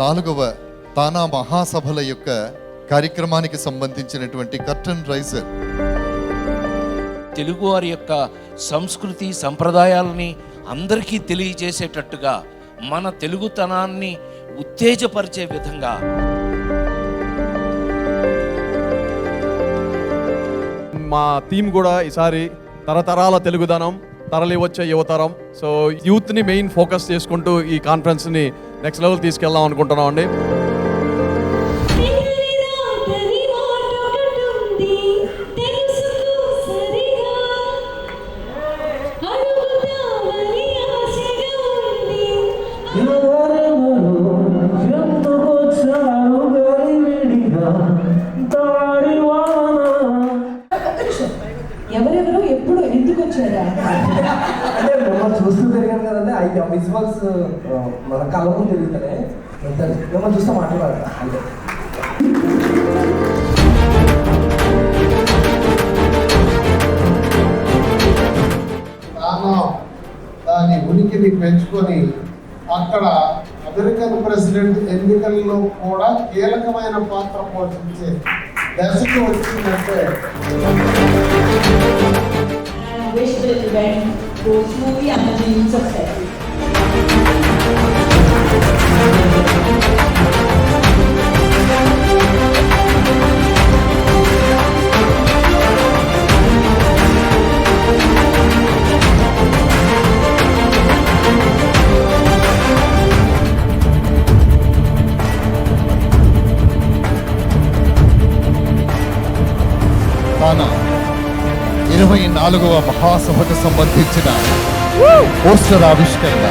24వ తానా మహాసభల యొక్క కార్యక్రమానికి సంబంధించినటువంటి కర్టన్ రైజర్. తెలుగు వారి యొక్క సంస్కృతి సంప్రదాయాలని అందరికీ తెలియజేసేటట్టుగా మన తెలుగుతనాన్ని ఉత్తేజపరిచే విధంగా మా థీమ్ కూడా ఈసారి తరతరాల తెలుగుదనం తరలి వచ్చే యువతరం. సో యూత్ని మెయిన్ ఫోకస్ చేసుకుంటూ ఈ కాన్ఫరెన్స్ని నెక్స్ట్ లెవెల్ తీసుకెళ్దాం అనుకుంటున్నాం అండి. ఎవరెవరో ఎప్పుడు ఎందుకు వచ్చారా అంటే మిమ్మల్ని చూస్తూ తిరిగాను కదండి. అవి విజువల్స్ మన కళ్ళ ముందు తిరుగుతానే మిమ్మల్ని చూస్తే మాట్లాడాలి అంటే దాని ఉనికిని పెంచుకొని అక్కడ అమెరికన్ ప్రెసిడెంట్ ఎన్నికల్లో కూడా కీలకమైన పాత్ర పోషించే దశకు వచ్చిందంటే wish the event goes smoothly and be successful. తానా 24వ మహాసభకు సంబంధించిన పోస్టర్ ఆవిష్కరణ